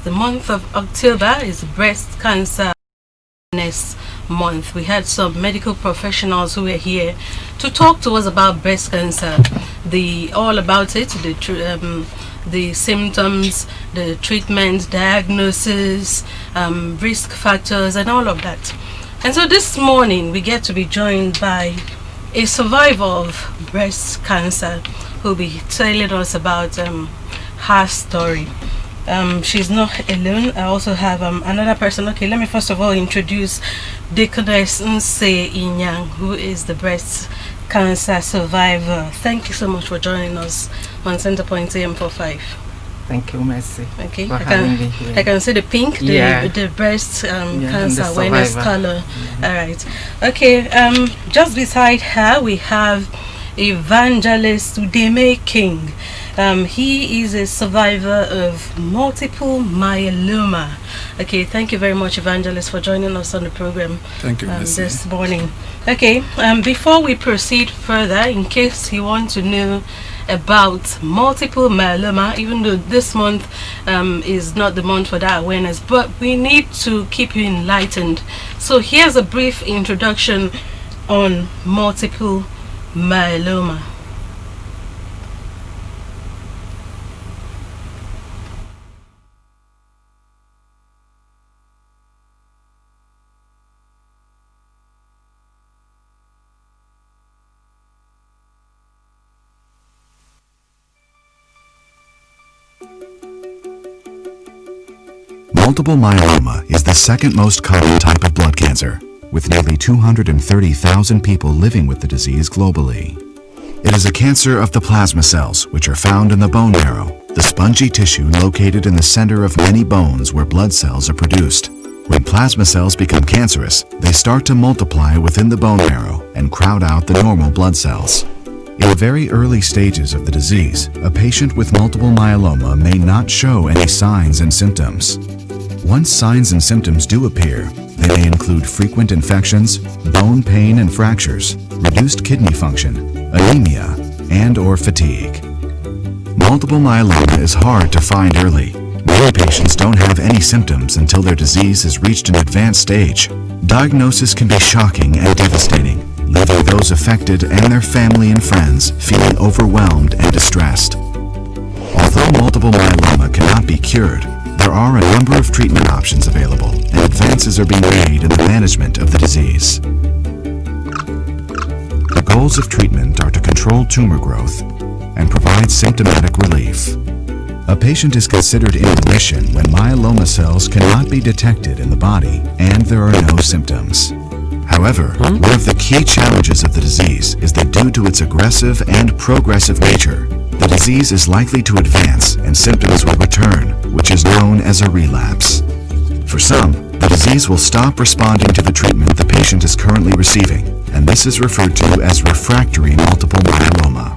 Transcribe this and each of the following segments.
The month of October is Breast Cancer Awareness Month. We had some medical professionals who were here to talk to us about breast cancer, all about it, the symptoms, the treatment, diagnosis, risk factors, and all of that. And so this morning we get to be joined by a survivor of breast cancer who will be telling us about her story. She's not alone. I also have another person. Okay, let me first of all introduce Deaconess Inyang, who is the breast cancer survivor. Thank you so much for joining us on Centerpoint AM45. Thank you, Mercy. Okay, I can see the pink, the breast cancer awareness color. All right. Okay. Just beside her we have Evangelist Udemeh King. He is a survivor of multiple myeloma. Okay, thank you very much, Evangelist, for joining us on the program. Thank you, this morning. Okay, before we proceed further, in case you want to know about multiple myeloma, even though this month is not the month for that awareness, but we need to keep you enlightened. So here's a brief introduction on multiple myeloma. Multiple myeloma is the second most common type of blood cancer, with nearly 230,000 people living with the disease globally. It is a cancer of the plasma cells, which are found in the bone marrow, the spongy tissue located in the center of many bones where blood cells are produced. When plasma cells become cancerous, they start to multiply within the bone marrow and crowd out the normal blood cells. In the very early stages of the disease, a patient with multiple myeloma may not show any signs and symptoms. Once signs and symptoms do appear, they may include frequent infections, bone pain and fractures, reduced kidney function, anemia, and/or fatigue. Multiple myeloma is hard to find early. Many patients don't have any symptoms until their disease has reached an advanced stage. Diagnosis can be shocking and devastating, leaving those affected and their family and friends feeling overwhelmed and distressed. Although multiple myeloma cannot be cured, there are a number of treatment options available, and advances are being made in the management of the disease. The goals of treatment are to control tumor growth and provide symptomatic relief. A patient is considered in remission when myeloma cells cannot be detected in the body and there are no symptoms. However, one of the key challenges of the disease is that due to its aggressive and progressive nature, the disease is likely to advance and symptoms will return, which is known as a relapse. For some, the disease will stop responding to the treatment the patient is currently receiving, and this is referred to as refractory multiple myeloma.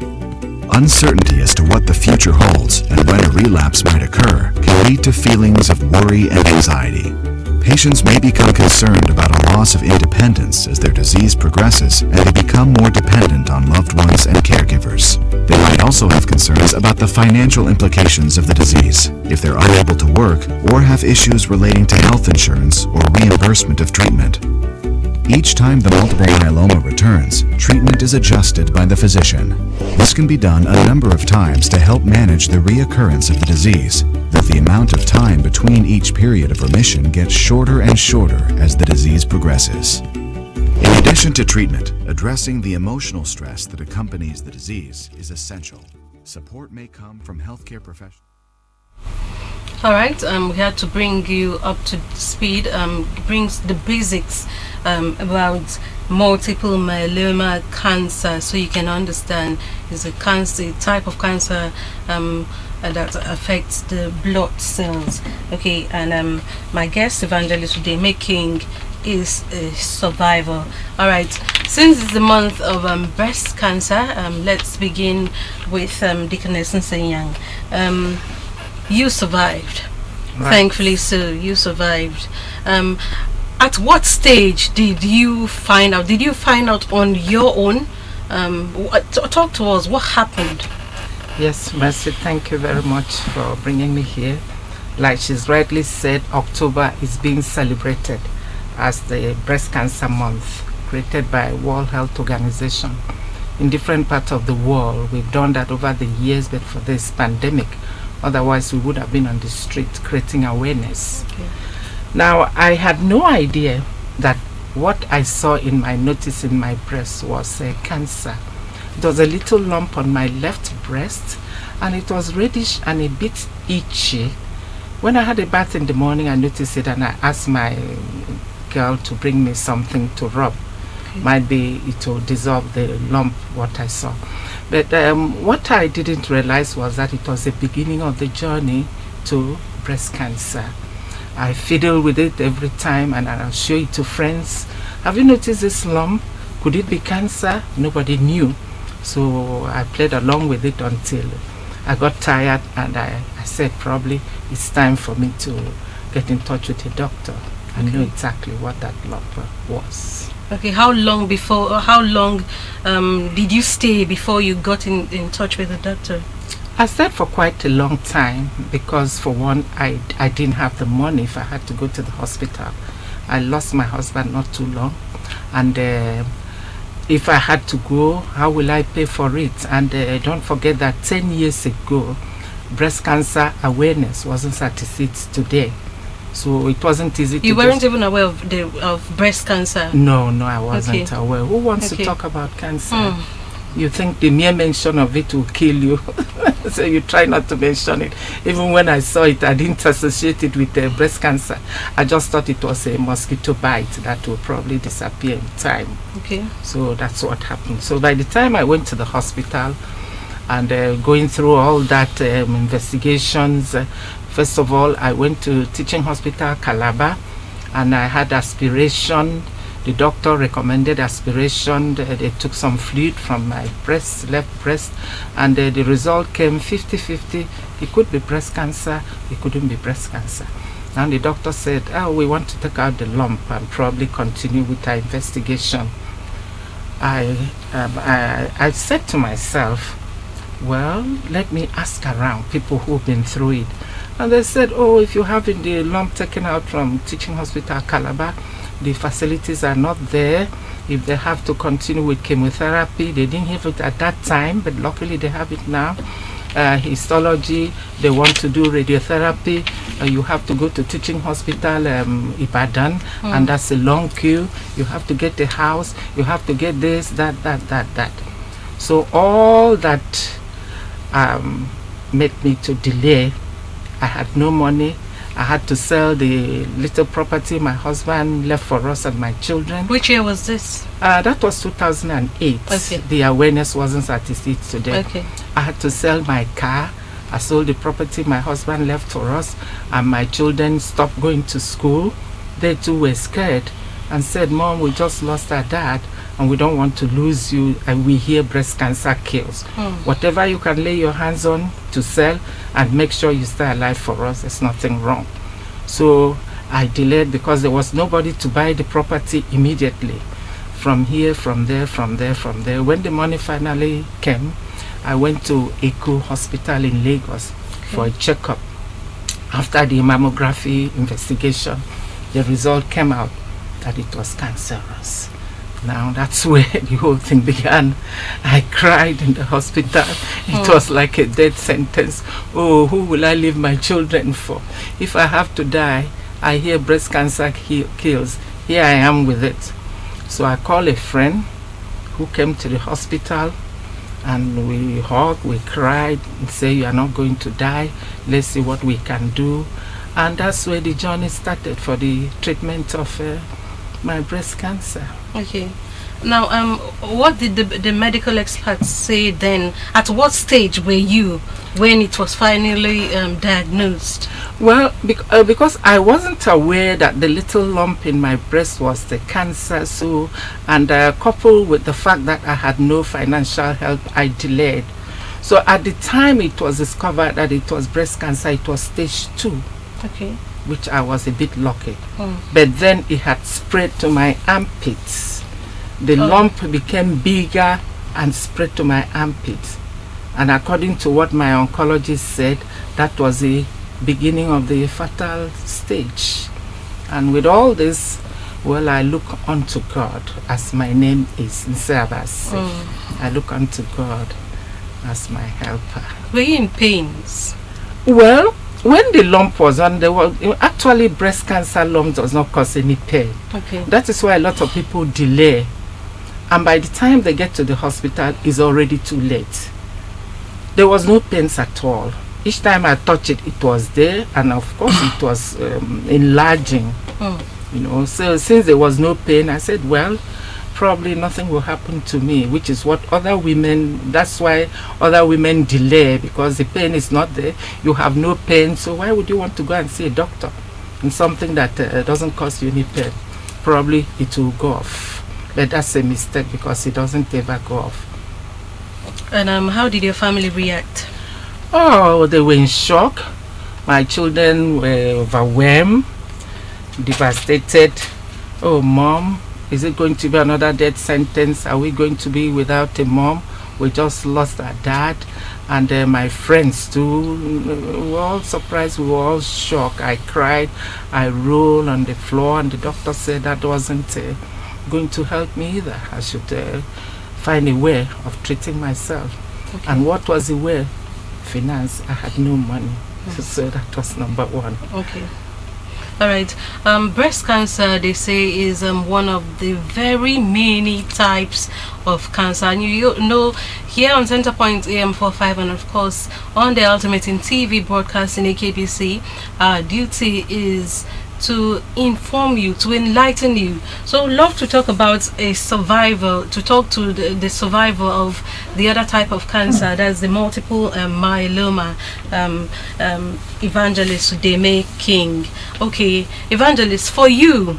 Uncertainty as to what the future holds and when a relapse might occur can lead to feelings of worry and anxiety. Patients may become concerned about a loss of independence as their disease progresses and they become more dependent on loved ones and caregivers. They might also have concerns about the financial implications of the disease, if they're unable to work or have issues relating to health insurance or reimbursement of treatment. Each time the multiple myeloma returns, treatment is adjusted by the physician. This can be done a number of times to help manage the reoccurrence of the disease, though the amount of time between each period of remission gets shorter and shorter as the disease progresses. In addition to treatment, addressing the emotional stress that accompanies the disease is essential. Support may come from healthcare professionals. All right, we had to bring you up to speed, brings the basics about multiple myeloma cancer, so you can understand it's a cancer, type of cancer that affects the blood cells. Okay, and my guest, Evangelist Udemeh King, is a survivor. All right, since it's the month of breast cancer, let's begin with Deaconess Inyang. You survived. Right. Thankfully so, you survived. At what stage did you find out? Did you find out on your own? Talk to us. What happened? Yes, Mercy, thank you very much for bringing me here. like she's rightly said, October is being celebrated as the Breast Cancer Month created by World Health Organization. In different parts of the world, we've done that over the years, but for this pandemic, otherwise we would have been on the street creating awareness. Okay. Now, I had no idea that what I saw in my notice in my breast was cancer. It was a little lump on my left breast, and it was reddish and a bit itchy. When I had a bath in the morning, I noticed it, and I asked my girl to bring me something to rub. Okay. Might be it will dissolve the lump, what I saw. But what I didn't realize was that it was the beginning of the journey to breast cancer. I fiddle with it every time, and I'll show it to friends. Have you noticed this lump? Could it be cancer? Nobody knew. So I played along with it until I got tired, and I said probably it's time for me to get in touch with a doctor and know exactly what that lump was. Okay, how long did you stay before you got in touch with the doctor? I stayed for quite a long time because, for one, I didn't have the money if I had to go to the hospital. I lost my husband not too long, and if I had to go, how will I pay for it? And don't forget that 10 years ago, breast cancer awareness wasn't as it is today. So it wasn't easy to... You weren't even aware of breast cancer? No, I wasn't aware. Who wants to talk about cancer? You think the mere mention of it will kill you. So you try not to mention it. Even when I saw it, I didn't associate it with breast cancer. I just thought it was a mosquito bite that will probably disappear in time. Okay. So that's what happened. So by the time I went to the hospital and going through all that investigations, first of all, I went to Teaching Hospital Calabar, and I had aspiration. The doctor recommended aspiration. They took some fluid from my left breast, and the result came 50-50. It could be breast cancer, it couldn't be breast cancer. And the doctor said, we want to take out the lump and probably continue with our investigation. I said to myself, well, let me ask around people who've been through it. And they said, if you're having the lump taken out from Teaching Hospital Calabar, the facilities are not there. If they have to continue with chemotherapy, they didn't have it at that time, but luckily they have it now. Histology, they want to do radiotherapy, you have to go to Teaching Hospital Ibadan, and that's a long queue. You have to get a house, you have to get this, that. So all that made me to delay. I had no money. I had to sell the little property my husband left for us and my children. Which year was this? That was 2008. Okay. The awareness wasn't as it is today. Okay. I had to sell my car. I sold the property my husband left for us, and my children stopped going to school. They too were scared and said, Mom, we just lost our dad, and we don't want to lose you, and we hear breast cancer kills. Whatever you can lay your hands on to sell and make sure you stay alive for us, there's nothing wrong. So I delayed because there was nobody to buy the property immediately. From here, from there. When the money finally came, I went to Ekere Hospital in Lagos for a checkup. After the mammography investigation, the result came out that it was cancerous. Now that's where the whole thing began. I cried in the hospital. It was like a death sentence. Who will I leave my children for? If I have to die, I hear breast cancer kills. Here I am with it. So I called a friend who came to the hospital, and we hugged, we cried, and said, you are not going to die. Let's see what we can do. And that's where the journey started for the treatment of my breast cancer. Okay. Now, what did the medical experts say then? At what stage were you when it was finally diagnosed? Well, because I wasn't aware that the little lump in my breast was the cancer, so, and coupled with the fact that I had no financial help, I delayed. So at the time it was discovered that it was breast cancer, it was stage 2. Okay. Which I was a bit lucky. But then it had spread to my armpits. The lump became bigger and spread to my armpits. And according to what my oncologist said, that was a beginning of the fatal stage. And with all this, well, I look unto God, as my name is NseAbasi. I look unto God as my helper. Were you in pains? Well, when the lump was on, actually breast cancer lump does not cause any pain. Okay. That is why a lot of people delay. And by the time they get to the hospital, it's already too late. There was no pains at all. Each time I touched it, it was there, and of course it was enlarging. You know, so since there was no pain, I said, well, probably nothing will happen to me, which is what other women, that's why other women delay, because the pain is not there. You have no pain, so why would you want to go and see a doctor in something that doesn't cause you any pain? Probably it will go off. But that's a mistake, because it doesn't ever go off. And how did your family react? Oh, they were in shock. My children were overwhelmed, devastated. Oh, Mom, is it going to be another death sentence? Are we going to be without a mom? We just lost our dad. And my friends too, we were all surprised, we were all shocked. I cried, I rolled on the floor, and the doctor said that wasn't going to help me either. I should find a way of treating myself. Okay. And what was the way? Finance. I had no money. So that was number one. Okay. All right. Breast cancer, they say, is one of the very many types of cancer. And you know, here on Centerpoint AM45, and of course on the Ultimate in TV broadcast in AKBC, our duty is to inform you, to enlighten you. So love to talk about a survivor, to talk to the survivor of the other type of cancer, that's the multiple myeloma, Evangelist Udemeh King. Okay, Evangelist, for you,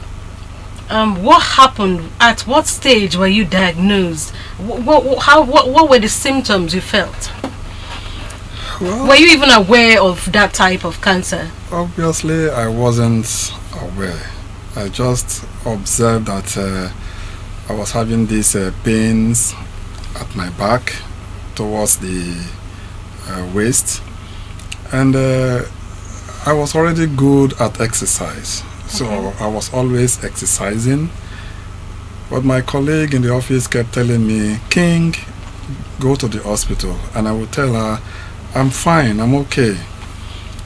what happened? At what stage were you diagnosed? What were the symptoms you felt? Well, were you even aware of that type of cancer? Obviously, I wasn't aware. I just observed that I was having these pains at my back towards the waist, and I was already good at exercise, so I was always exercising. But my colleague in the office kept telling me, King, go to the hospital, and I would tell her, I'm fine, I'm okay.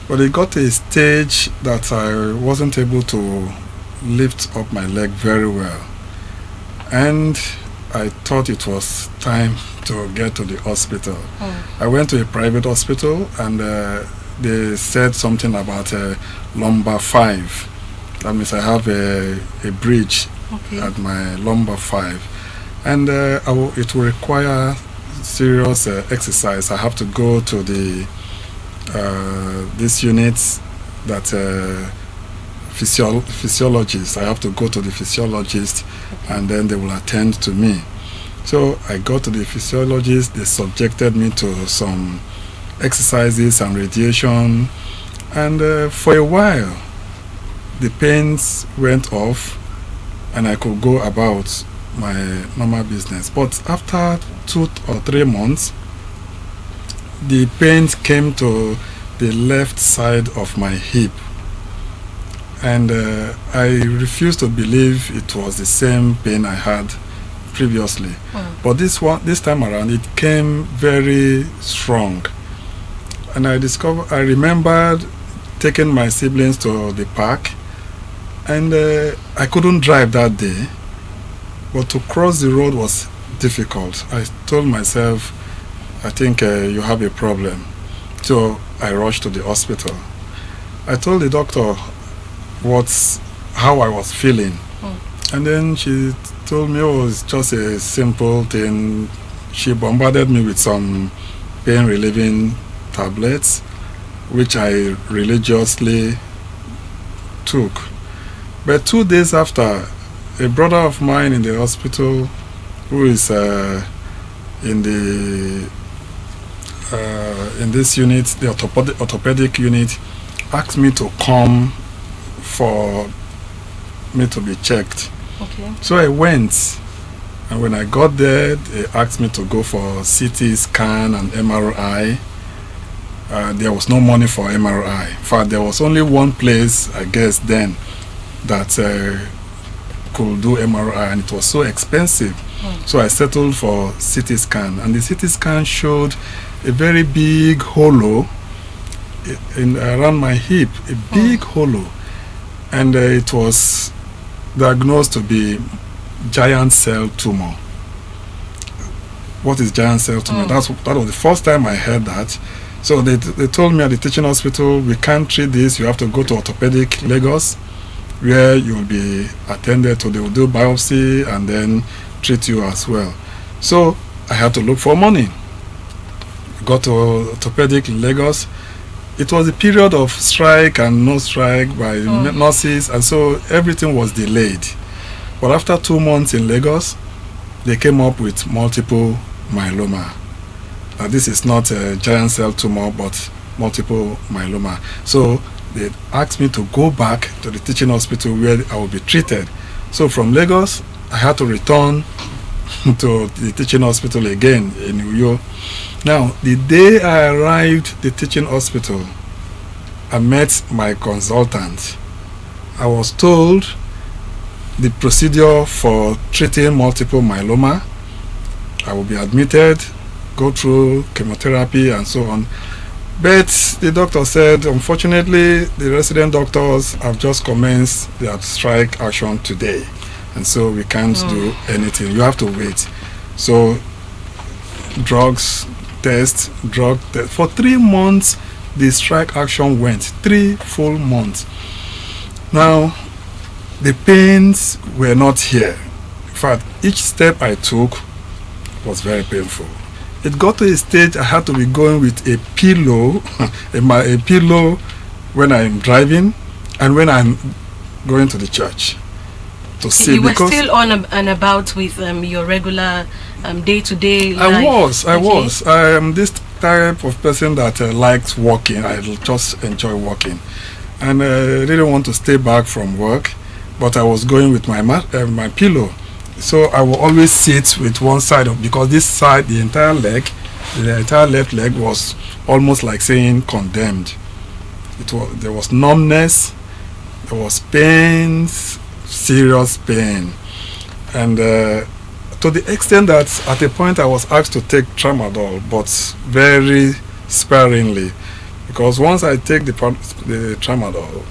But it got to a stage that I wasn't able to lift up my leg very well. And I thought it was time to get to the hospital. I went to a private hospital, and they said something about lumbar 5. That means I have a bridge at my lumbar 5. And it will require serious exercise. I have to go to the these units that physiologist. I have to go to the physiologist, and then they will attend to me. So I got to the physiologist. They subjected me to some exercises and radiation, and for a while the pains went off, and I could go about my normal business. But after 2 or 3 months, the pains came to the left side of my hip, and I refused to believe it was the same pain I had previously. But this time around, it came very strong, and I remembered taking my siblings to the park, and I couldn't drive that day, but to cross the road was difficult. I told myself, I think you have a problem. So I rushed to the hospital. I told the doctor how I was feeling. And then she told me, oh, it's just a simple thing. She bombarded me with some pain relieving tablets, which I religiously took. But 2 days after, a brother of mine in the hospital, who is in this unit, the orthopedic unit, asked me to come for me to be checked. So I went, and when I got there, they asked me to go for CT scan and MRI, there was no money for MRI. In fact, there was only one place, I guess, then that could do MRI, and it was so expensive. So I settled for CT scan, and the CT scan showed a very big hollow around my hip, a big hollow, and it was diagnosed to be giant cell tumor. What is giant cell tumor? That was the first time I heard that. So they told me at the teaching hospital, we can't treat this, you have to go to orthopedic Lagos, where you will be attended to. They will do biopsy and then treat you as well. So I had to look for money. Got to orthopedic in Lagos. It was a period of strike and no strike by nurses, and so everything was delayed. But after 2 months in Lagos, they came up with multiple myeloma. This is not a giant cell tumor, but multiple myeloma. So they asked me to go back to the teaching hospital where I will be treated. So from Lagos, I had to return to the teaching hospital again in Uyo. Now, the day I arrived at the teaching hospital, I met my consultant. I was told the procedure for treating multiple myeloma, I will be admitted, go through chemotherapy and so on. But the doctor said, unfortunately, the resident doctors have just commenced their strike action today, and so we can't do anything. You have to wait. So drug test. For 3 months, the strike action went. 3 full months. Now, the pains were not here. In fact, each step I took was very painful. It got to a stage I had to be going with a pillow, a pillow when I'm driving and when I'm going to the church to see. You were still on and about with your regular day-to-day life. I was. I am this type of person that likes walking. I just enjoy walking, and I didn't want to stay back from work, but I was going with my pillow. So I will always sit with one side because this side, the entire left leg was almost like saying condemned. There was numbness, there was pain, serious pain, and to the extent that at a point I was asked to take tramadol, but very sparingly, because once I take the tramadol,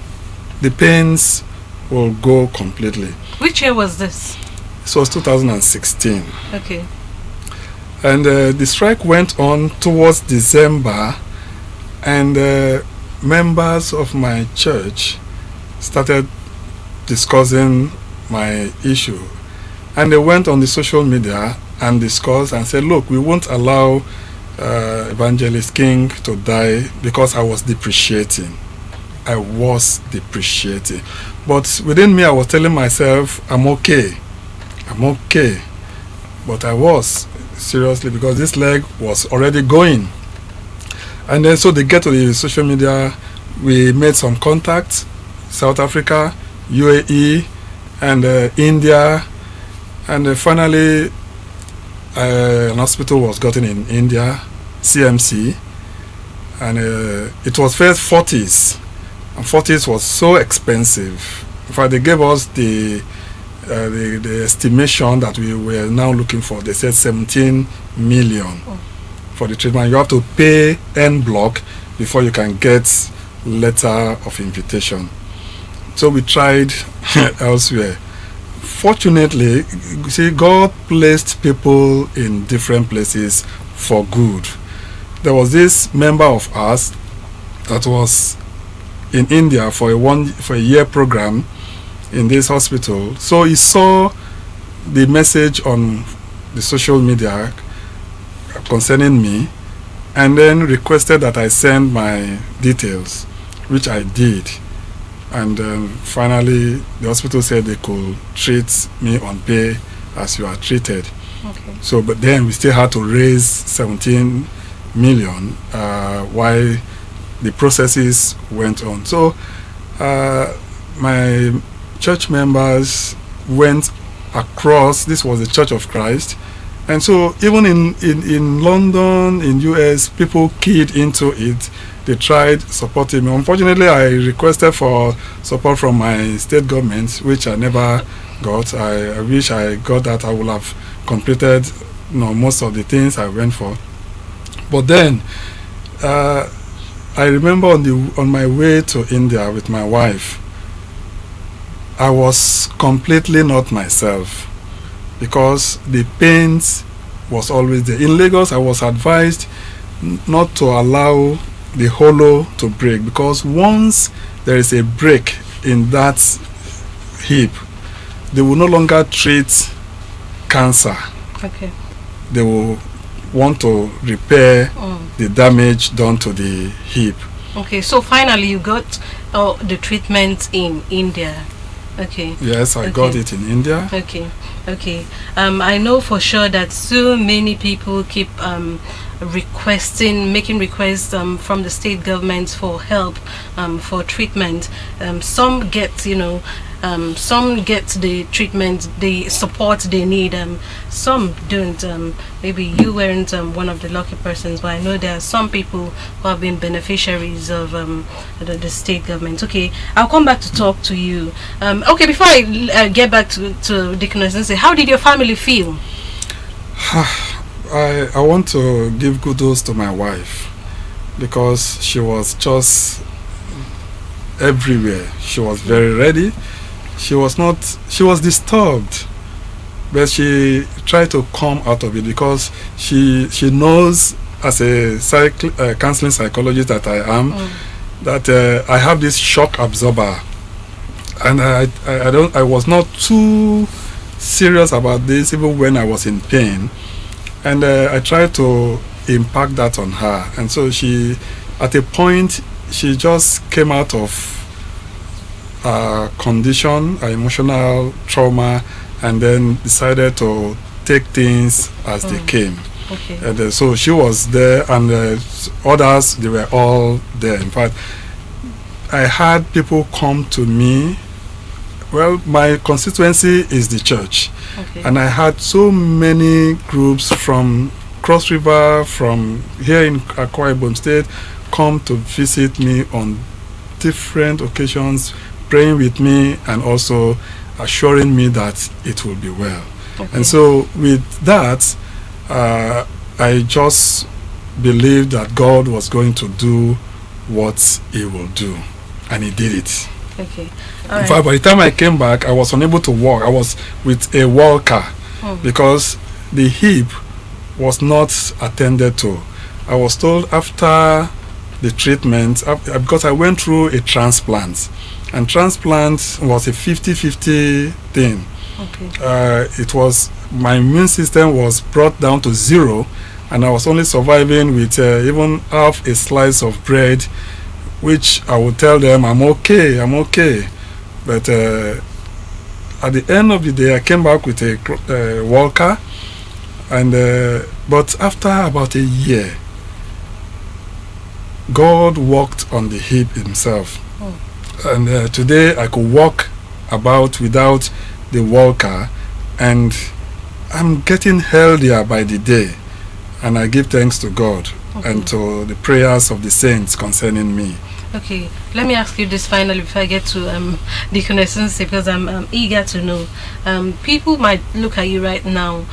the pains will go completely. Which year was this? It was 2016. Okay. And the strike went on towards December, and members of my church started discussing my issue. And they went on the social media and discussed and said, look, we won't allow Evangelist King to die because I was depreciating. I was depreciating. But within me, I was telling myself, I'm okay. But I was, seriously, because this leg was already going. And then so they get to the social media, we made some contacts, South Africa, UAE, and India, and finally an hospital was gotten in India, CMC, and it was first Fortis, and Fortis was so expensive. In fact, they gave us the estimation that we were now looking for. They said 17 million for the treatment. You have to pay en bloc before you can get letter of invitation. So we tried elsewhere. Fortunately, see, God placed people in different places for good. There was this member of ours that was in India for a year program in this hospital. So he saw the message on the social media concerning me, and then requested that I send my details, which I did. And finally, the hospital said they could treat me on pay as you are treated. Okay. So, but then we still had to raise 17 million while the processes went on. So my church members went across. This was the Church of Christ, and so even in London, in US, people keyed into it, they tried supporting me. Unfortunately, I requested for support from my state government, which I never got. I wish I got that. I would have completed, most of the things I went for. But then, I remember on my way to India with my wife, I was completely not myself because the pains was always there. In Lagos, I was advised not to allow the hollow to break, because once there is a break in that hip, they will no longer treat cancer. Okay. They will want to repair the damage done to the hip. Okay, so finally you got the treatment in India. Okay. Yes, I got it in India. Okay. I know for sure that so many people keep making requests from the state government for help, for treatment. Some get, some get the treatment, the support they need. Some don't. Maybe you weren't one of the lucky persons, but I know there are some people who have been beneficiaries of the state government. Okay, I'll come back to talk to you. Okay, before I get back to Deaconess Nse, how did your family feel? I want to give kudos to my wife, because she was just everywhere. She was very ready. She was disturbed, but she tried to come out of it, because she knows, as a counseling psychologist that I am, that I have this shock absorber, and I was not too serious about this even when I was in pain. And I tried to impact that on her. And so she, at a point, she just came out of condition, emotional trauma, and then decided to take things as they came. Okay. And so she was there, and others, they were all there. In fact, I had people come to me. Well, my constituency is the church. Okay. And I had so many groups from Cross River, from here in Akwa Ibom State, come to visit me on different occasions, praying with me and also assuring me that it will be well. Okay. And so with that, I just believed that God was going to do what He will do. And He did it. Okay. In fact, by the time I came back, I was unable to walk. I was with a walker because the hip was not attended to. I was told after the treatment, because I went through a transplant, and transplant was a 50-50 thing. Okay. My immune system was brought down to 0, and I was only surviving with even half a slice of bread, which I would tell them, I'm okay. But at the end of the day, I came back with a walker, and but after about a year, God worked on the hip Himself. And today I could walk about without the walker, and I'm getting healthier by the day. And I give thanks to God and to the prayers of the saints concerning me. Okay, let me ask you this finally before I get to Deaconess Nse, because I'm eager to know. People might look at you right now.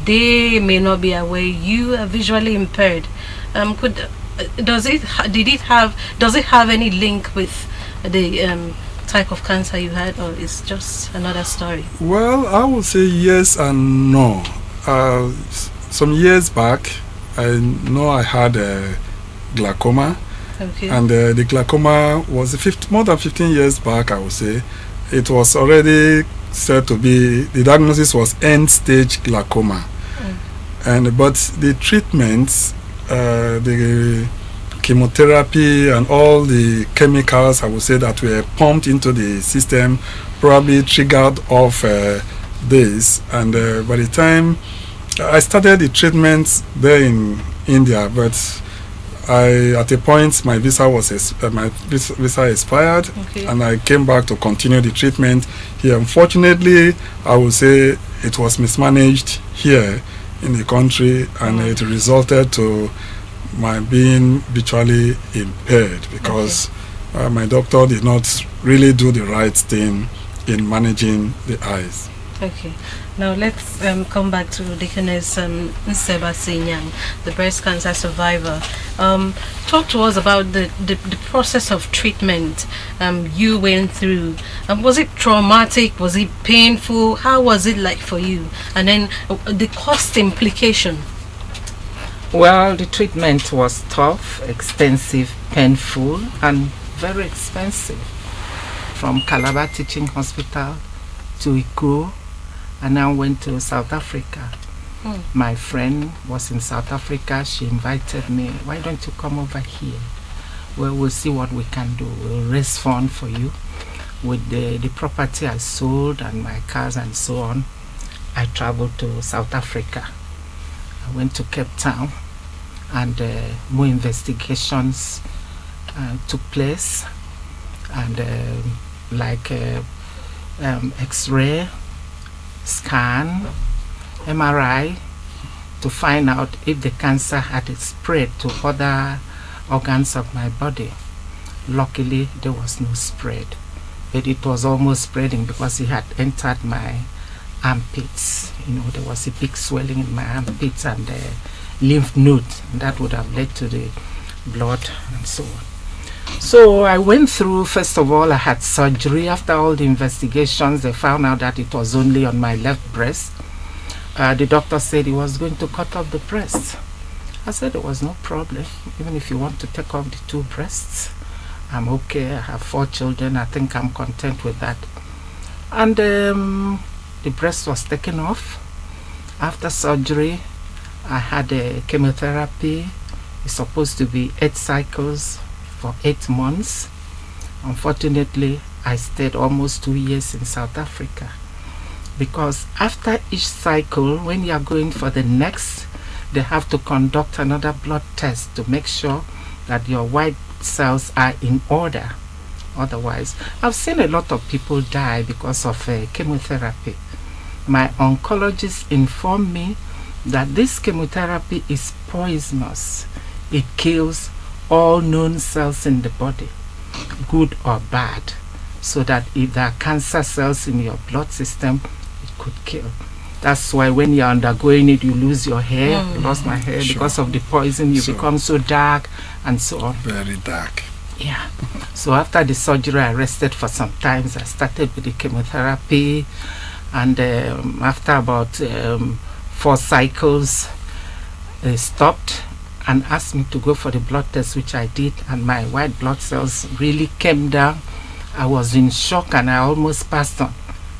They may not be aware you are visually impaired. Does it have any link with the type of cancer you had, or is just another story? Well, I would say yes and no. Some years back, I know I had glaucoma. Okay. And the glaucoma was more than 15 years back, I would say. It was already said to be, the diagnosis was end-stage glaucoma. But the treatments, the chemotherapy and all the chemicals, I would say, that were pumped into the system probably triggered off this. And by the time I started the treatments there in India, but at a point my visa expired, and I came back to continue the treatment here. Unfortunately, I would say it was mismanaged here in the country, and it resulted to my being visually impaired because my doctor did not really do the right thing in managing the eyes. Okay. Now let's come back to Deaconess NseAbasi Inyang, the breast cancer survivor. Talk to us about the process of treatment you went through. Was it traumatic? Was it painful? How was it like for you? And then the cost implication. Well, the treatment was tough, extensive, painful, and very expensive. From Calabar Teaching Hospital to Ekere, and I went to South Africa. My friend was in South Africa. She invited me, why don't you come over here? Well, we'll see what we can do. We'll raise funds for you. With the property I sold and my cars and so on, I traveled to South Africa. I went to Cape Town, and more investigations took place, and X-ray, scan, MRI, to find out if the cancer had spread to other organs of my body. Luckily, there was no spread, but it was almost spreading because it had entered my armpits. There was a big swelling in my armpits and the lymph nodes, and that would have led to the blood and so on. So I went through, first of all, I had surgery. After all the investigations, they found out that it was only on my left breast. The doctor said he was going to cut off the breast. I said there was no problem. Even if you want to take off the 2 breasts, I'm okay. I have 4 children. I think I'm content with that. And the breast was taken off. After surgery, I had a chemotherapy. It's supposed to be 8 cycles for 8 months. Unfortunately, I stayed almost 2 years in South Africa, because after each cycle, when you are going for the next, they have to conduct another blood test to make sure that your white cells are in order. Otherwise, I've seen a lot of people die because of chemotherapy. My oncologist informed me that this chemotherapy is poisonous. It kills all known cells in the body, good or bad, so that if there are cancer cells in your blood system, it could kill. That's why when you're undergoing it, you lose your hair. I lost my hair because of the poison. You become so dark and so on. Very dark. Yeah. So after the surgery, I rested for some time. I started with the chemotherapy, and after about 4 cycles, they stopped and asked me to go for the blood test, which I did, and my white blood cells really came down. I was in shock and I almost passed on,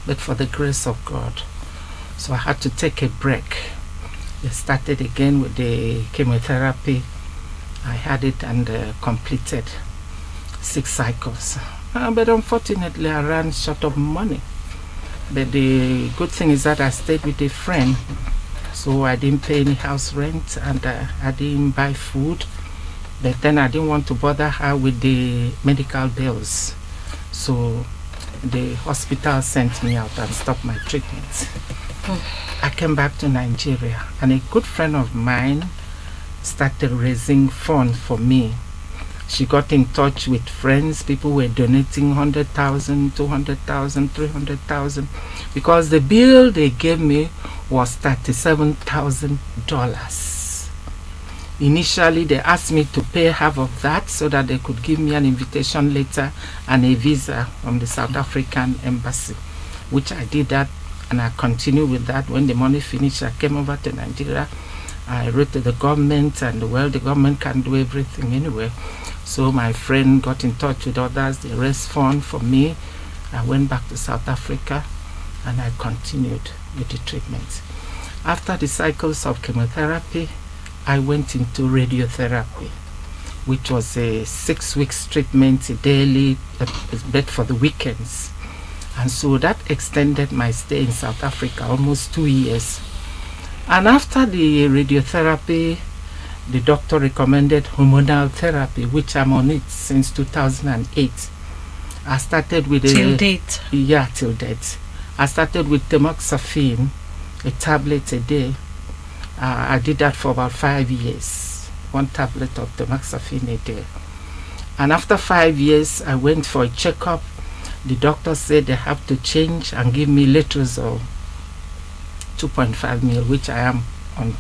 but for the grace of God. So I had to take a break. They started again with the chemotherapy. I had it and completed 6 cycles. But unfortunately, I ran short of money. But the good thing is that I stayed with a friend, so I didn't pay any house rent, and I didn't buy food. But then I didn't want to bother her with the medical bills, so the hospital sent me out and stopped my treatment. I came back to Nigeria, and a good friend of mine started raising funds for me. She got in touch with friends. People were donating 100,000, 200,000, 300,000, because the bill they gave me was $37,000. Initially, they asked me to pay half of that so that they could give me an invitation letter and a visa from the South African embassy, which I did that, and I continued with that. When the money finished, I came over to Nigeria. I wrote to the government, and well, the government can do everything anyway. So my friend got in touch with others. They raised funds for me. I went back to South Africa, and I continued with the treatment. After the cycles of chemotherapy, I went into radiotherapy, which was a 6 weeks treatment daily, but for the weekends. And so that extended my stay in South Africa almost 2 years. And after the radiotherapy, the doctor recommended hormonal therapy, which I'm on it since 2008. I started with till date. Yeah, till date. I started with tamoxifen, a tablet a day. I did that for about 5 years. 1 tablet of tamoxifen a day. And after 5 years, I went for a checkup. The doctor said they have to change and give me letrozole 2.5 mil, which I am on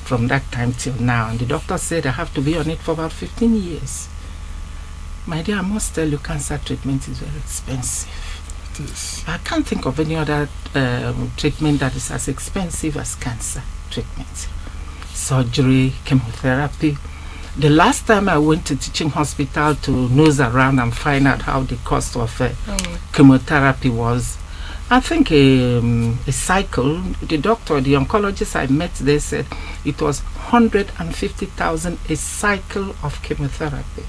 from that time till now. And the doctor said I have to be on it for about 15 years. My dear, I must tell you, cancer treatment is very expensive. It is. I can't think of any other treatment that is as expensive as cancer treatment. Surgery, chemotherapy. The last time I went to teaching hospital to nose around and find out how the cost of chemotherapy was, I think a cycle, the doctor, the oncologist I met, they said it was 150,000 a cycle of chemotherapy.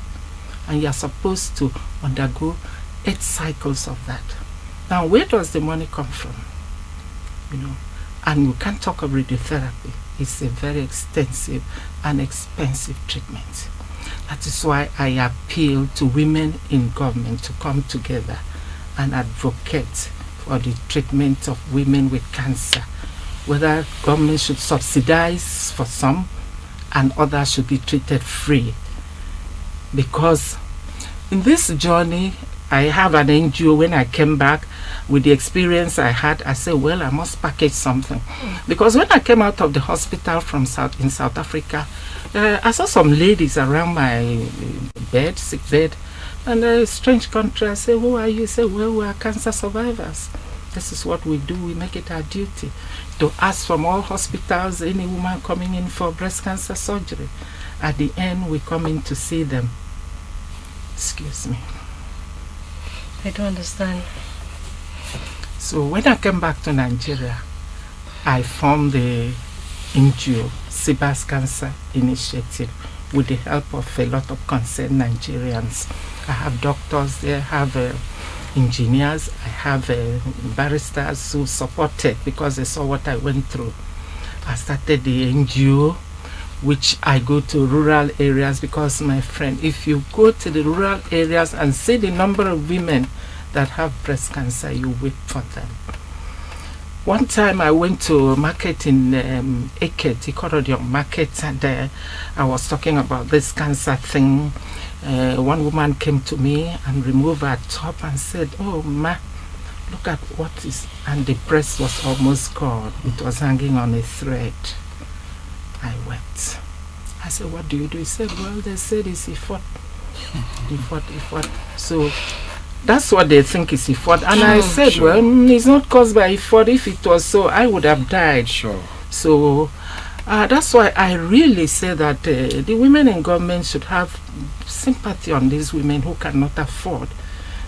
And you're supposed to undergo 8 cycles of that. Now, where does the money come from? You know, and you can't talk of radiotherapy. It's a very extensive and expensive treatment. That is why I appeal to women in government to come together and advocate for the treatment of women with cancer. Whether government should subsidize for some and others should be treated free. Because in this journey, I have an NGO. When I came back with the experience I had, I said, well, I must package something. Because when I came out of the hospital from South Africa, I saw some ladies around my bed, sick bed, and a strange country. I said, who are you? He said, well, we are cancer survivors. This is what we do. We make it our duty to ask from all hospitals, any woman coming in for breast cancer surgery. At the end, we come in to see them. Excuse me. I don't understand. So when I came back to Nigeria, I formed the NGO, NseAbasi Cancer Initiative, with the help of a lot of concerned Nigerians. I have doctors there, I have engineers, I have baristas who supported because they saw what I went through. I started the NGO, which I go to rural areas because, my friend, if you go to the rural areas and see the number of women that have breast cancer, you weep for them. One time I went to a market in Ekere market, and I was talking about this cancer thing. One woman came to me and removed her top and said, oh, ma, look at what is, and the breast was almost gone. It was hanging on a thread. I wept. I said, what do you do? He said, well, they said it's effort. Effort. So that's what they think is effort. And I said, sure. Well, it's not caused by effort. If it was so, I would have died. Sure. So that's why I really say that the women in government should have sympathy on these women who cannot afford.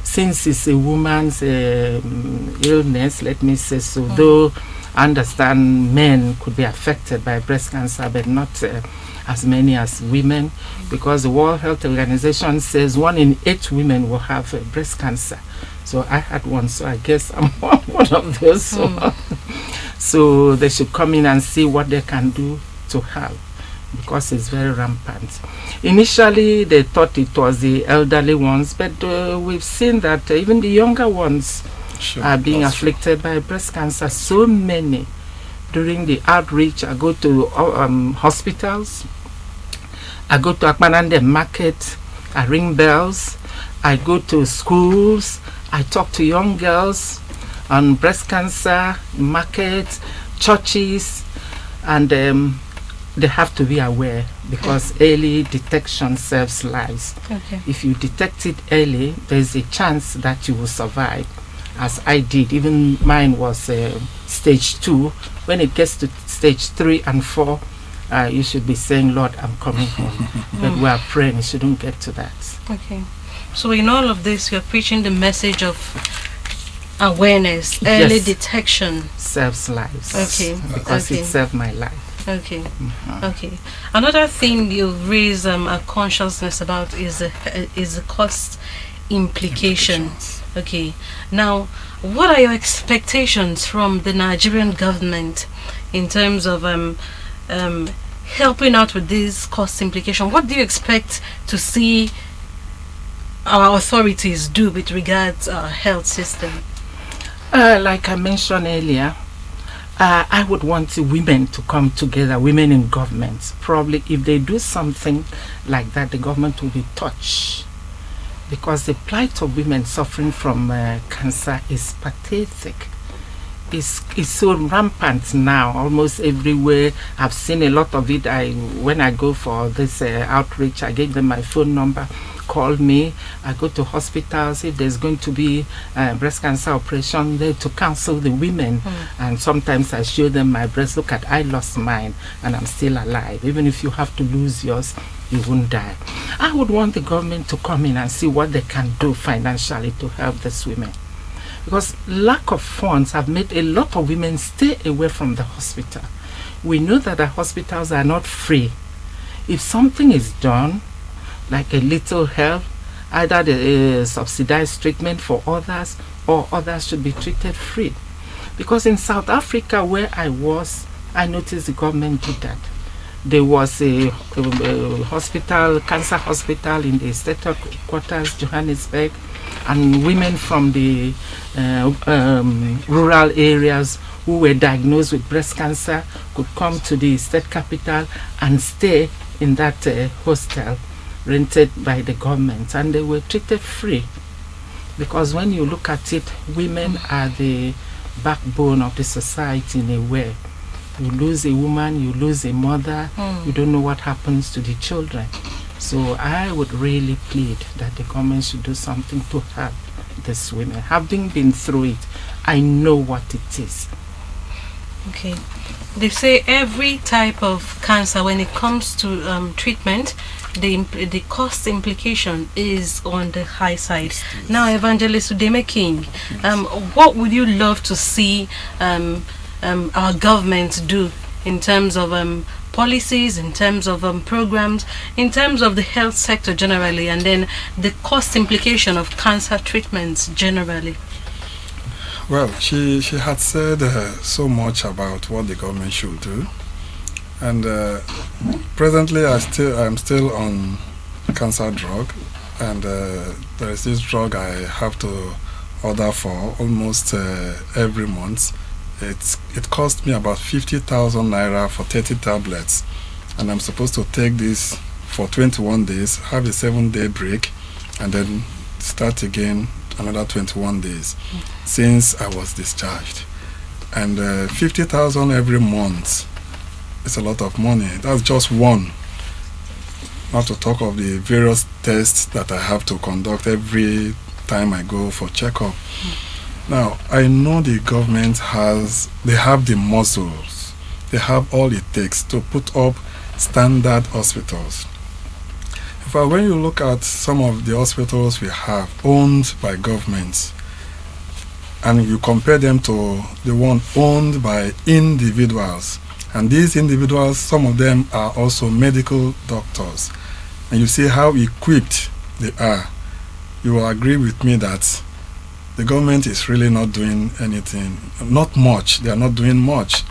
Since it's a woman's illness, let me say so, though I understand men could be affected by breast cancer, but not as many as women, because the World Health Organization says 1 in 8 women will have breast cancer. So I had one, so I guess I'm one of those. So they should come in and see what they can do to help, because it's very rampant. Initially, they thought it was the elderly ones, but we've seen that even the younger ones are being afflicted by breast cancer. So many. During the outreach, I go to hospitals, I go to Akpanande market, I ring bells, I go to schools, I talk to young girls on breast cancer, markets, churches, and they have to be aware, because early detection saves lives. Okay. If you detect it early, there's a chance that you will survive, as I did. Even mine was stage 2. When it gets to stage 3 and 4, you should be saying, Lord, I'm coming home. But we are praying it shouldn't get to that. Okay. So in all of this, you're preaching the message of awareness, early detection. Saves lives. Okay. Because it saved my life. Okay. Okay. Another thing you raise a consciousness about is the cost implication. Okay. Now, what are your expectations from the Nigerian government in terms of helping out with this cost implication? What do you expect to see our authorities do with regards to our health system? Like I mentioned earlier, I would want the women to come together, women in government. Probably if they do something like that, the government will be touched. Because the plight of women suffering from cancer is pathetic. It's so rampant now, almost everywhere. I've seen a lot of it. When I go for this outreach, I gave them my phone number. Call me. I go to hospitals if there's going to be breast cancer operation there to counsel the women. And sometimes I show them my breast. Look at, I lost mine and I'm still alive. Even if you have to lose yours, you won't die. I would want the government to come in and see what they can do financially to help these women. Because lack of funds have made a lot of women stay away from the hospital. We know that the hospitals are not free. If something is done, like a little help, either the subsidized treatment for others or others should be treated free. Because in South Africa where I was, I noticed the government did that. There was a hospital, cancer hospital in the state headquarters, Johannesburg, and women from the rural areas who were diagnosed with breast cancer could come to the state capital and stay in that hostel rented by the government, and they were treated free. Because when you look at it, women are the backbone of the society in a way. You lose a woman, you lose a mother, you don't know what happens to the children. So I would really plead that the government should do something to help these women. Having been through it, I know what it is. Okay. They say every type of cancer, when it comes to treatment, the cost implication is on the high side. Now, Evangelist Udemeh King, what would you love to see our government do in terms of policies, in terms of programs, in terms of the health sector generally, and then the cost implication of cancer treatments generally? Well, she had said so much about what the government should do, and presently I'm still on cancer drug, and there is this drug I have to order for almost every month. It cost me about 50,000 naira for 30 tablets, and I'm supposed to take this for 21 days, have a 7-day break, and then start again another 21 days since I was discharged. And 50,000 every month is a lot of money. That's just one, not to talk of the various tests that I have to conduct every time I go for checkup. Now, I know the government they have the muscles, they have all it takes to put up standard hospitals. In fact, when you look at some of the hospitals we have owned by governments, and you compare them to the one owned by individuals, and these individuals, some of them are also medical doctors, and you see how equipped they are, you will agree with me that the government is really not doing anything, not much. They are not doing much.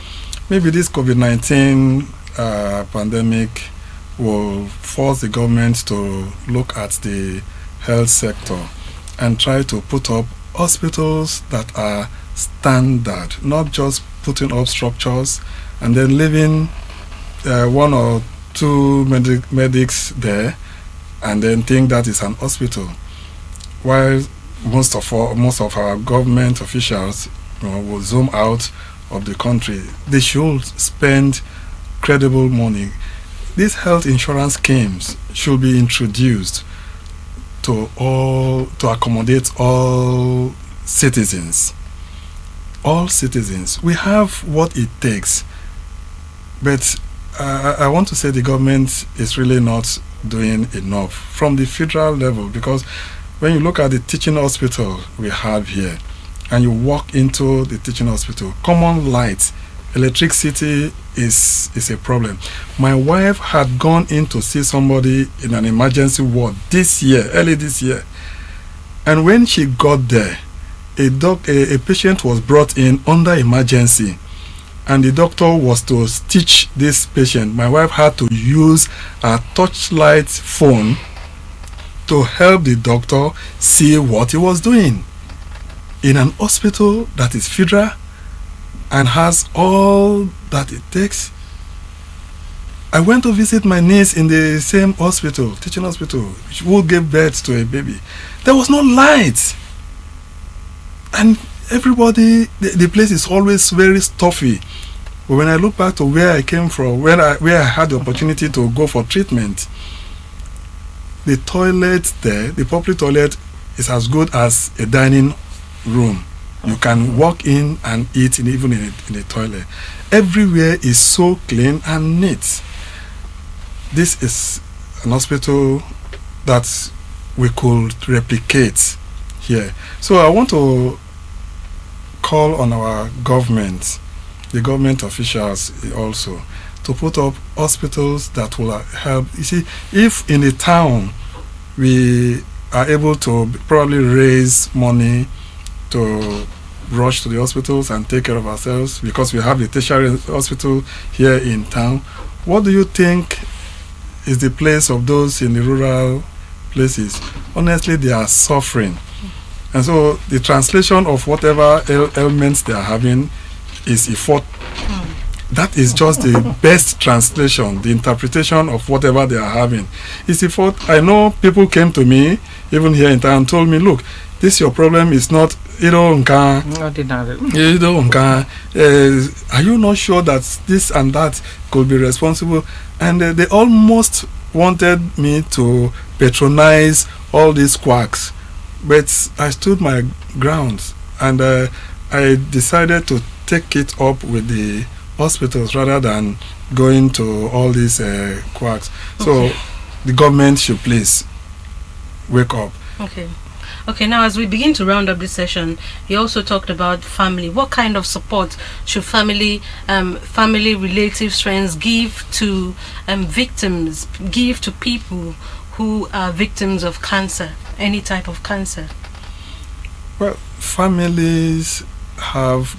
Maybe this COVID-19 pandemic will force the government to look at the health sector and try to put up hospitals that are standard, not just putting up structures and then leaving one or two medics there and then think that is an hospital. While most of our government officials will zoom out of the country, they should spend credible money. These health insurance schemes should be introduced to accommodate all citizens. All citizens. We have what it takes, but I want to say the government is really not doing enough from the federal level, because when you look at the teaching hospital we have here, and you walk into the teaching hospital, common light, electricity is a problem. My wife had gone in to see somebody in an emergency ward early this year, and when she got there, a patient was brought in under emergency, and the doctor was to stitch this patient. My wife had to use a torchlight phone to help the doctor see what he was doing in an hospital that is federal and has all that it takes. I went to visit my niece in the same hospital, teaching hospital, who gave birth to a baby. There was no light. And everybody, the place is always very stuffy. But when I look back to where I came from, where I had the opportunity to go for treatment, the toilet there, the public toilet, is as good as a dining room. You can walk in and eat even in the toilet. Everywhere is so clean and neat. This is an hospital that we could replicate here. So I want to call on our government, the government officials also, to put up hospitals that will help. You see, if in a town we are able to probably raise money to rush to the hospitals and take care of ourselves because we have the tertiary hospital here in town, what do you think is the place of those in the rural places? Honestly, they are suffering. And so the translation of whatever ailments they are having is effort. That is just the best translation, the interpretation of whatever they are having. It's effort. I know people came to me, even here in town, told me, look, this your problem is not are you not sure that this and that could be responsible? And they almost wanted me to patronize all these quacks, but I stood my ground, and I decided to take it up with the hospitals rather than going to all these quacks. So the government should please wake up. Okay, now as we begin to round up this session, you also talked about family. What kind of support should family, relatives, friends give to victims, give to people who are victims of cancer, any type of cancer? Well, families have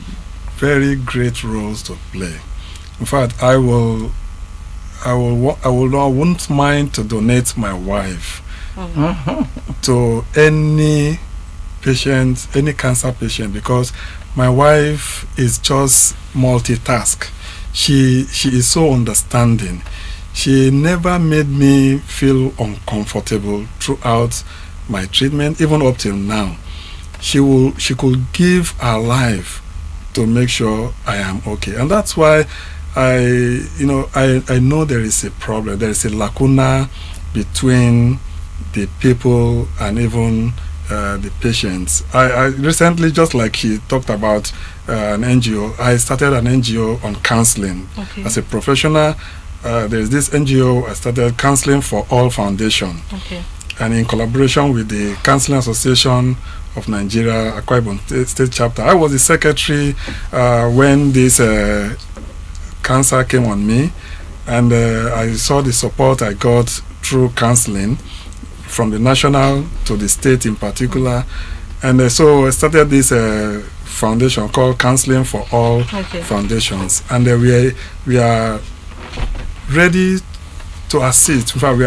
very great roles to play. In fact, I wouldn't mind to donate my wife to any patient, any cancer patient, because my wife is just multitask. She is so understanding. She never made me feel uncomfortable throughout my treatment, even up till now. She could give her life to make sure I am okay, and that's why I know there is a problem. There is a lacuna between the people and even the patients. I recently, just like he talked about an NGO, I started an NGO on counseling. As a professional, there's this NGO I started, Counseling for All Foundation, and in collaboration with the Counseling Association of Nigeria, Akwa Ibom State Chapter, I was the secretary when this cancer came on me, and I saw the support I got through counseling from the national to the state in particular, and so I started this foundation called Counseling for All Foundations, and we are ready to assist. In fact,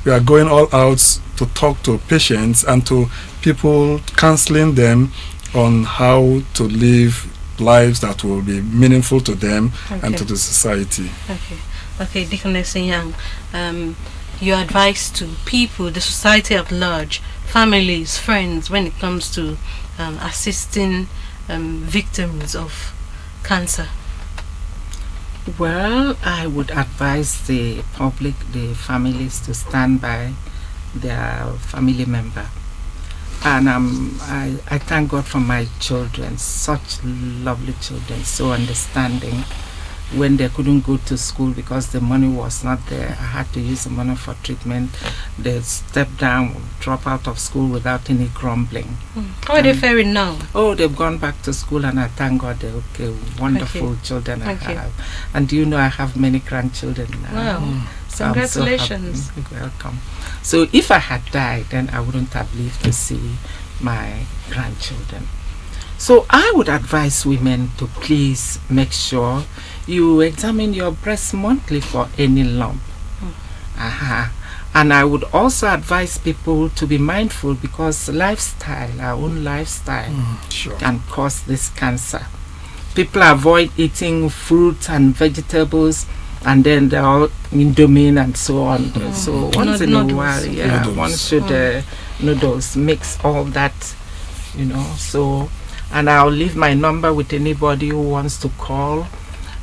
we are going all out to talk to patients and to people, counseling them on how to live lives that will be meaningful to them and to the society. Okay, Deaconess Inyang, your advice to people, the society at large, families, friends, when it comes to assisting victims of cancer? Well, I would advise the public, the families, to stand by their family member. And I thank God for my children, such lovely children, so understanding. When they couldn't go to school because the money was not there, I had to use the money for treatment. They stepped down, drop out of school without any grumbling. How are they faring now? Oh, they've gone back to school, and I thank God they're okay. Wonderful children I have. And you know, I have many grandchildren now. Wow. So congratulations. I'm so welcome. So if I had died, then I wouldn't have lived to see my grandchildren. So I would advise women to please make sure you examine your breast monthly for any lump. And I would also advise people to be mindful, because lifestyle, our own lifestyle, can cause this cancer. people avoid eating fruits and vegetables, and then they're all Indomie and so on. So once in a while, one should noodles, mix all that, So, and I'll leave my number with anybody who wants to call.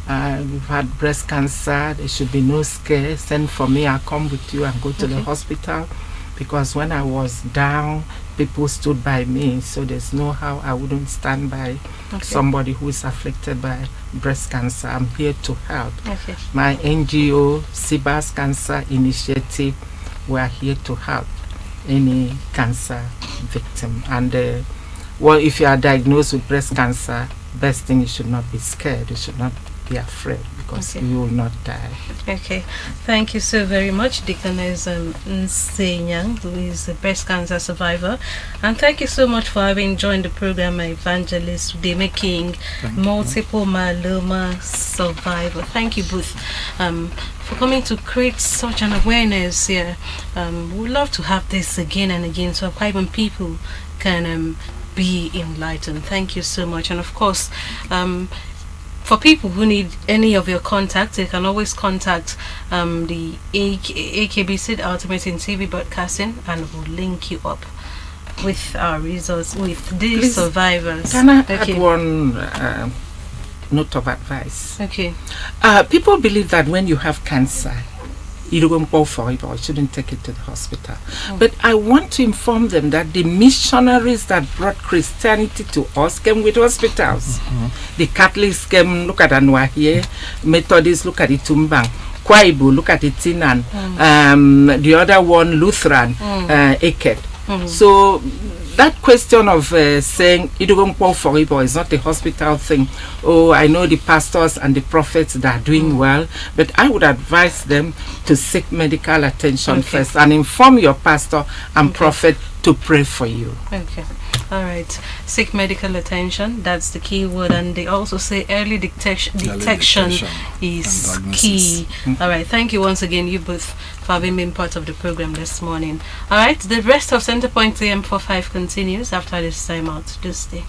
We've had breast cancer. There should be no scare. Send for me. I'll come with you and go to the hospital, because when I was down, people stood by me. So there's no how I wouldn't stand by somebody who is afflicted by breast cancer. I'm here to help. My NGO, NseAbasi Cancer Initiative, we are here to help any cancer victim. And if you are diagnosed with breast cancer, best thing, you should not be scared. You should not be afraid, because you will not die. Thank you so very much, Deaconess Inyang, who is a breast cancer survivor, and thank you so much for having joined the program, Evangelist Udemeh King, multiple myeloma survivor. Thank you both for coming to create such an awareness here. We'd love to have this again and again, so even people can be enlightened. Thank you so much. And of course, for people who need any of your contacts, they can always contact the AKBC, the Ultimate in TV Broadcasting, and we'll link you up with our resource, with these survivors. Can I add one note of advice? People believe that when you have cancer, you don't go for it, or you shouldn't take it to the hospital. But I want to inform them that the missionaries that brought Christianity to us came with hospitals. The Catholics came, look at Anwa here, Methodists, look at Itumbang, Kwaibu, look at Itinan, the other one, Lutheran, Ekere. So that question of saying Idugompo for Ibo is not a hospital thing. Oh, I know the pastors and the prophets that are doing well, but I would advise them to seek medical attention first, and inform your pastor and prophet to pray for you. All right, seek medical attention, that's the key word. And they also say early detection is key. All right, thank you once again, you both, for having been part of the program this morning. All right, the rest of Centerpoint AM45 continues after this time out. Do stay.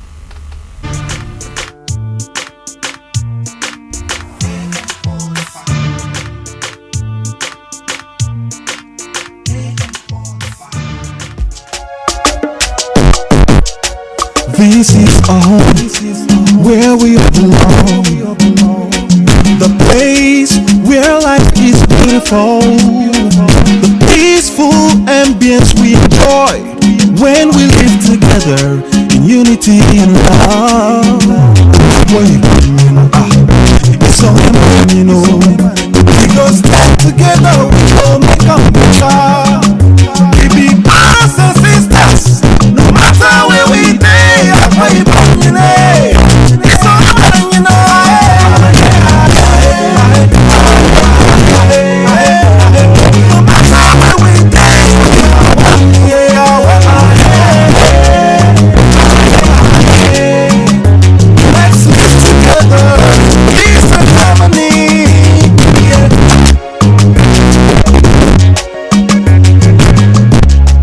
This is our home, where we all belong. The place where life is beautiful. The peaceful ambience we enjoy when we live together in unity and love. It's so important, because stand together we all make a better. We be brothers and sisters, no matter where we stay.